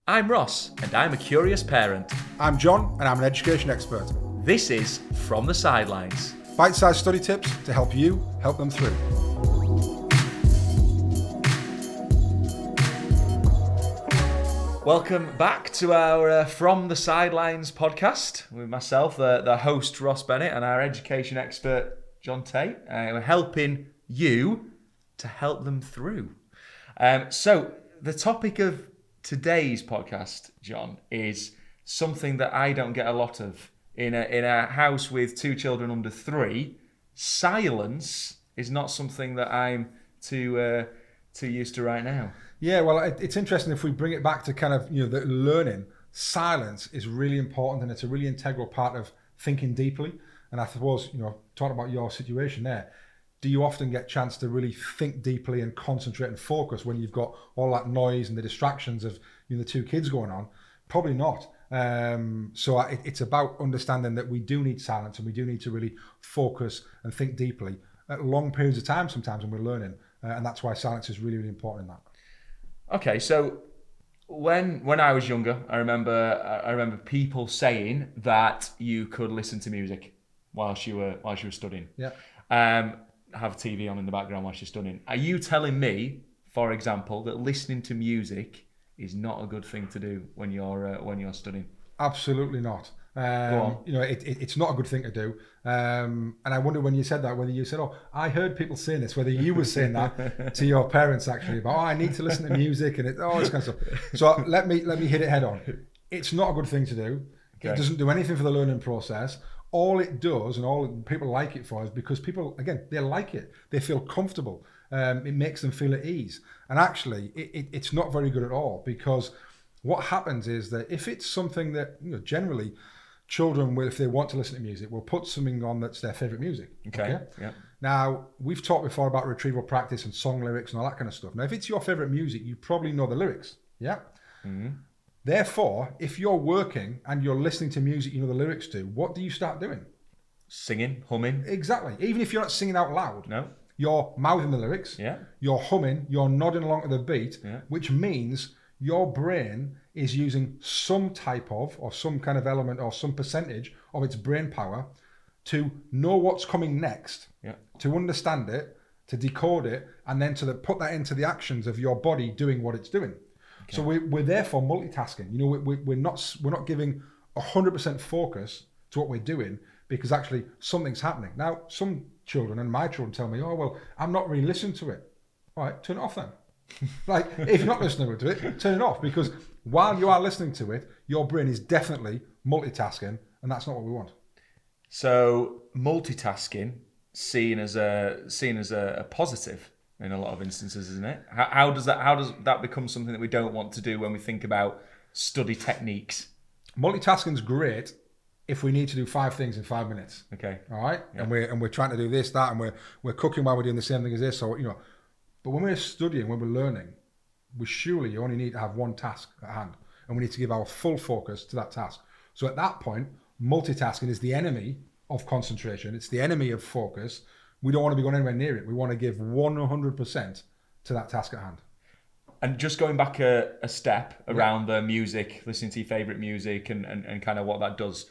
I'm Ross, and I'm a curious parent. I'm John, and I'm an education expert. This is From the Sidelines. Bite-sized study tips to help you help them through. Welcome back to our From the Sidelines podcast with myself, the host Ross Bennett, and our education expert John Tate. We're helping you to help them through. So the topic of today's podcast, John, is something that I don't get a lot of in a house with two children under 3. Silence is not something that I'm too used to right now. Yeah, well, it's interesting if we bring it back to kind of, the learning. Silence is really important, and it's a really integral part of thinking deeply. And I suppose, talking about your situation there, do you often get a chance to really think deeply and concentrate and focus when you've got all that noise and the distractions of the two kids going on? Probably not. So it's about understanding that we do need silence, and we do need to really focus and think deeply at long periods of time sometimes when we're learning. And that's why silence is really, really important in that. Okay, so when I was younger, I remember people saying that you could listen to music whilst you were studying. Yeah. Have TV on in the background whilst you're studying. Are you telling me, for example, that listening to music is not a good thing to do when you're studying? Absolutely not. Go on. It's not a good thing to do. And I wonder when you said that, whether you said, "Oh, I heard people saying this," whether you were saying that to your parents actually about, "Oh, I need to listen to music," and all this kind of stuff. So let me hit it head on. It's not a good thing to do. Okay. It doesn't do anything for the learning process. All it does, and all people like it for, is because people, again, they like it. They feel comfortable. It makes them feel at ease. And actually, it's not very good at all, because what happens is that if it's something that, generally, children will, if they want to listen to music, will put something on that's their favourite music. Okay. Yeah. Now, we've talked before about retrieval practice and song lyrics and all that kind of stuff. Now, if it's your favourite music, you probably know the lyrics. Yeah. Mm-hmm. Therefore, if you're working and you're listening to music you know the lyrics to, what do you start doing? Singing, humming. Exactly. Even if you're not singing out loud. No. You're mouthing the lyrics. Yeah. You're humming. You're nodding along to the beat, yeah. Which means your brain is using some type of, or some kind of element, or some percentage of its brain power to know what's coming next, yeah. To understand it, to decode it, and then to put that into the actions of your body doing what it's doing. Okay. So we're therefore multitasking. We're not giving 100% focus to what we're doing, because actually something's happening. Now, some children, and my children, tell me, "Oh, well, I'm not really listening to it." All right, turn it off then. Like, if you're not listening to it, turn it off, because while you are listening to it, your brain is definitely multitasking, and that's not what we want. So multitasking seen as a positive in a lot of instances, isn't it? How does that become something that we don't want to do when we think about study techniques? Multitasking is great if we need to do 5 things in 5 minutes. Okay. All right. Yeah. And we're trying to do this, that, and we're cooking while we're doing the same thing as this. So but when we're studying, when we're learning, we surely only need to have one task at hand, and we need to give our full focus to that task. So at that point, multitasking is the enemy of concentration. It's the enemy of focus. We don't want to be going anywhere near it. We want to give 100% to that task at hand. And just going back a step around the music, listening to your favourite music and kind of what that does.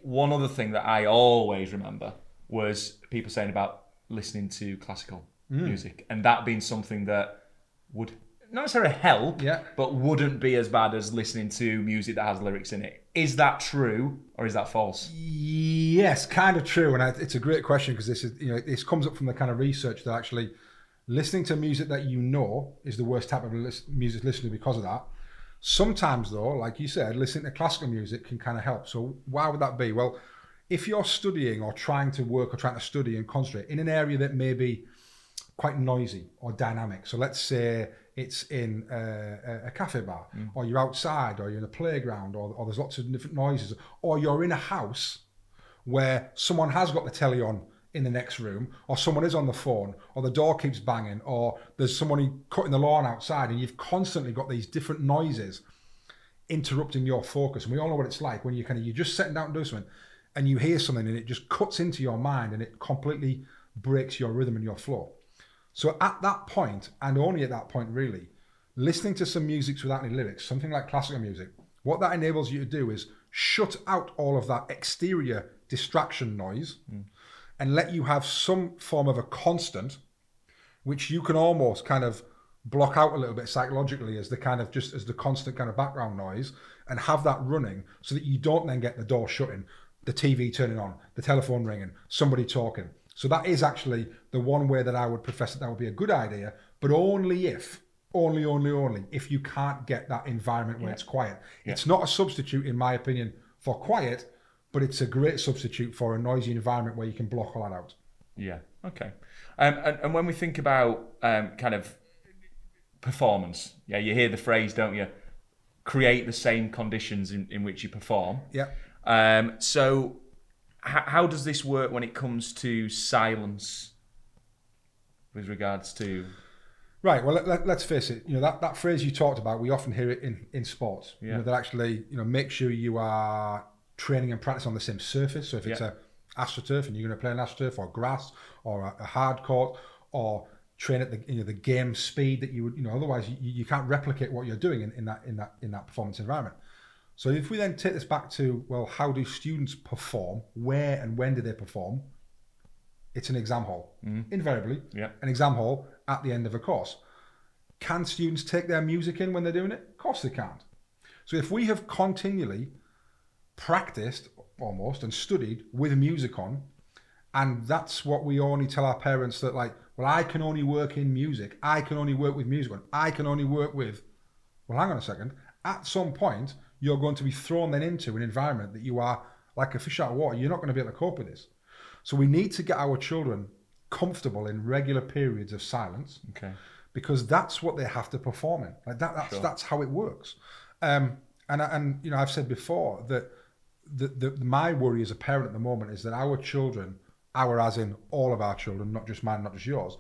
One other thing that I always remember was people saying about listening to classical music, and that being something that would not necessarily help, but wouldn't be as bad as listening to music that has lyrics in it. Is that true, or is that false? Yes, kind of true. And it's a great question, because this comes up from the kind of research that actually listening to music that is the worst type of music listening because of that. Sometimes though, like you said, listening to classical music can kind of help. So why would that be? Well, if you're studying or trying to work or trying to study and concentrate in an area that may be quite noisy or dynamic. So let's say it's in a cafe bar, or you're outside, or you're in a playground, or there's lots of different noises, or you're in a house where someone has got the telly on in the next room, or someone is on the phone, or the door keeps banging, or there's someone cutting the lawn outside, and you've constantly got these different noises interrupting your focus. And we all know what it's like when you're just sitting down and do something, and you hear something, and it just cuts into your mind, and it completely breaks your rhythm and your flow. So at that point, and only at that point really, listening to some music without any lyrics, something like classical music, what that enables you to do is shut out all of that exterior distraction noise and let you have some form of a constant, which you can almost kind of block out a little bit psychologically as the kind of just as the constant kind of background noise, and have that running so that you don't then get the door shutting, the TV turning on, the telephone ringing, somebody talking. So that is actually the one way that I would profess that would be a good idea, but only if you can't get that environment where it's quiet. It's not a substitute, in my opinion, for quiet, but it's a great substitute for a noisy environment where you can block all that out. Yeah, okay. And when we think about kind of performance, you hear the phrase, don't you? Create the same conditions in which you perform. Yeah. So how does this work when it comes to silence with regards to... Right. Well, let's face it. That phrase you talked about, we often hear it in sports. Yeah. That actually, make sure you are training and practice on the same surface. So if it's a AstroTurf and you're going to play an AstroTurf or grass or a hard court, or train at the game speed that you would, otherwise you can't replicate what you're doing in that performance environment. So if we then take this back to, well, how do students perform? Where and when do they perform? It's an exam hall, invariably. Yeah. An exam hall at the end of a course. Can students take their music in when they're doing it? Of course they can't. So if we have continually practiced almost and studied with music on, and that's what we only tell our parents, that like, well, I can only work in music, I can only work with music on, I can only work with, well, hang on a second, at some point you're going to be thrown then into an environment that you are like a fish out of water. You're not going to be able to cope with this. So we need to get our children comfortable in regular periods of silence, because that's what they have to perform in. Like that's how it works. And I've said before that my worry as a parent at the moment is that our children, as in all of our children, not just mine, not just yours,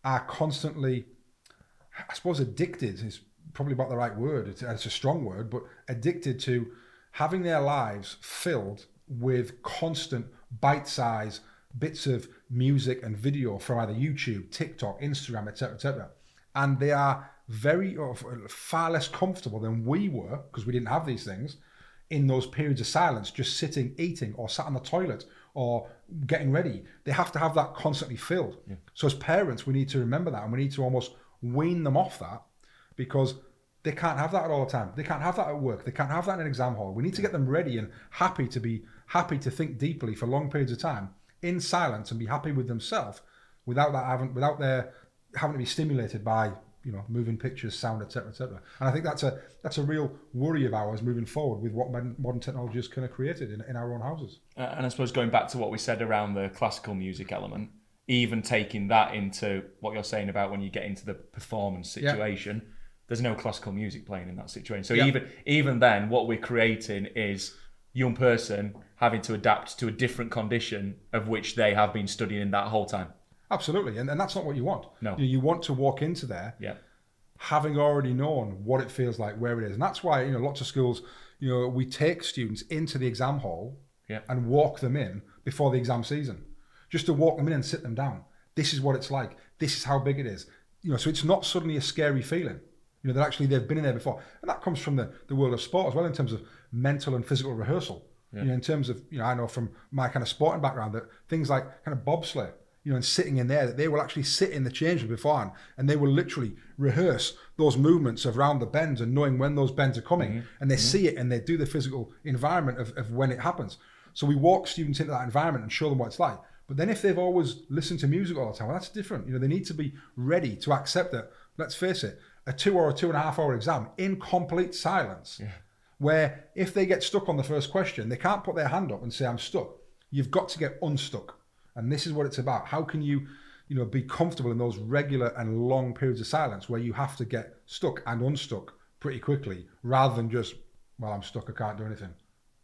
are constantly, I suppose, addicted is probably about the right word. It's a strong word, but addicted to having their lives filled with constant bite-sized bits of music and video from either YouTube, TikTok, Instagram, etc., etc. And they are far less comfortable than we were, because we didn't have these things, in those periods of silence, just sitting, eating, or sat on the toilet, or getting ready. They have to have that constantly filled. Yeah. So as parents, we need to remember that, and we need to almost wean them off that, because they can't have that all the time. They can't have that at work. They can't have that in an exam hall. We need to get them ready and happy to think deeply for long periods of time in silence, and be happy with themselves without their having to be stimulated by moving pictures, sound, etc., etc. And I think that's a real worry of ours moving forward with what modern technology has kind of created in our own houses. And I suppose going back to what we said around the classical music element, even taking that into what you're saying about when you get into the performance situation, there's no classical music playing in that situation. So even then, what we're creating is young person having to adapt to a different condition of which they have been studying that whole time. Absolutely, and that's not what you want. No. You want to walk into there having already known what it feels like, where it is. And that's why, lots of schools, we take students into the exam hall and walk them in before the exam season, just to walk them in and sit them down. This is what it's like. This is how big it is. So it's not suddenly a scary feeling. That actually they've been in there before. And that comes from the world of sport as well, in terms of mental and physical rehearsal. In terms of, I know from my kind of sporting background that things like kind of bobsleigh, and sitting in there, that they will actually sit in the change room beforehand, and they will literally rehearse those movements around the bends and knowing when those bends are coming, and they see it and they do the physical environment of when it happens. So we walk students into that environment and show them what it's like. But then if they've always listened to music all the time, well, that's different. They need to be ready to accept that, let's face it, a 2 or 2.5 hour exam in complete silence, where if they get stuck on the first question, they can't put their hand up and say, I'm stuck. You've got to get unstuck. And this is what it's about. How can you, be comfortable in those regular and long periods of silence where you have to get stuck and unstuck pretty quickly, rather than just, well, I'm stuck, I can't do anything.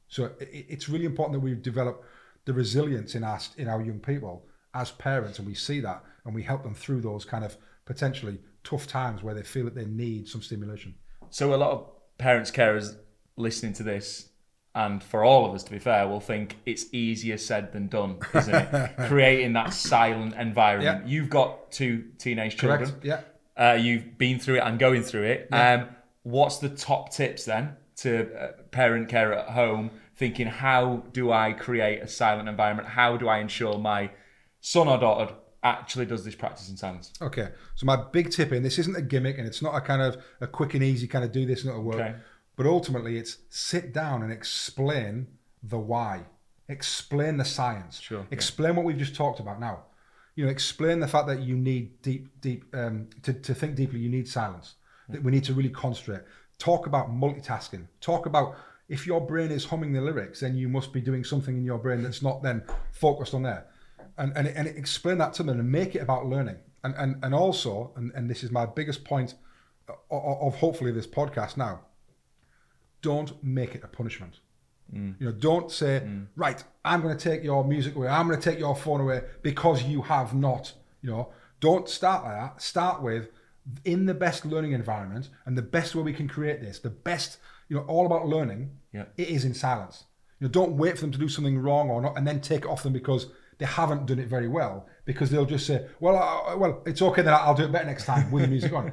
So it's really important that we develop the resilience in our young people as parents, and we see that, and we help them through those kind of potentially tough times where they feel that they need some stimulation. So a lot of parents, carers listening to this, and for all of us, to be fair, will think it's easier said than done, isn't it? Creating that silent environment. You've got 2 teenage children. Correct. You've been through it and going through it. Yeah. What's the top tips then to parent care at home, thinking, how do I create a silent environment? How do I ensure my son or daughter actually does this practice in silence? Okay, so my big tip, and this isn't a gimmick, and it's not a kind of a quick and easy kind of do this and it'll work, Okay. but ultimately it's sit down and explain the why, explain the science, Sure, explain what we've just talked about now. Explain the fact that you need to think deeply. You need silence. That we need to really concentrate. Talk about multitasking. Talk about if your brain is humming the lyrics, then you must be doing something in your brain that's not then focused on there. And explain that to them and make it about learning. And also, and this is my biggest point of hopefully this podcast now, don't make it a punishment. Don't say, right, I'm going to take your music away, I'm going to take your phone away because you have not, don't start like that. Start with, in the best learning environment and the best way we can create this, the best, all about learning, it is in silence. Don't wait for them to do something wrong or not and then take it off them because they haven't done it very well, because they'll just say, well, it's okay, then I'll do it better next time with the music on.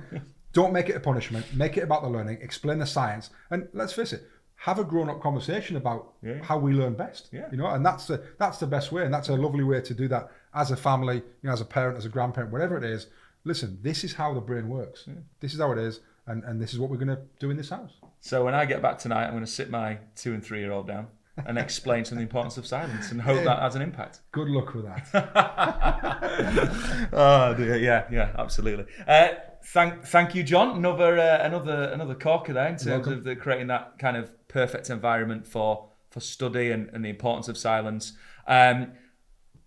Don't make it a punishment, make it about the learning, explain the science, and let's face it, have a grown-up conversation about how we learn best. And that's the best way, and that's a lovely way to do that as a family, as a parent, as a grandparent, whatever it is. Listen, this is how the brain works. This is how it is, and this is what we're going to do in this house. So when I get back tonight, I'm going to sit my 2 and 3-year-old down and explain to them the importance of silence, and hope that has an impact. Good luck with that. Oh dear, yeah, absolutely. Thank you, John. Another corker there in terms of creating that kind of perfect environment for study and the importance of silence.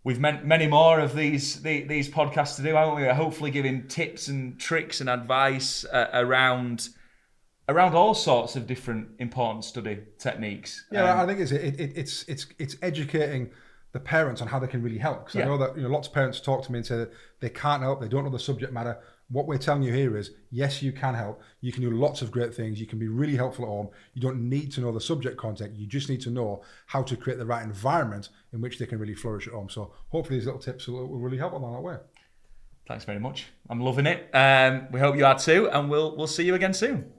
We've many more of these podcasts to do, haven't we? Hopefully giving tips and tricks and advice around all sorts of different important study techniques. Yeah, I think it's educating the parents on how they can really help. Because I know that lots of parents talk to me and say that they can't help, they don't know the subject matter. What we're telling you here is, yes, you can help. You can do lots of great things. You can be really helpful at home. You don't need to know the subject content. You just need to know how to create the right environment in which they can really flourish at home. So hopefully these little tips will really help along that way. Thanks very much. I'm loving it. We hope you are too, and we'll see you again soon.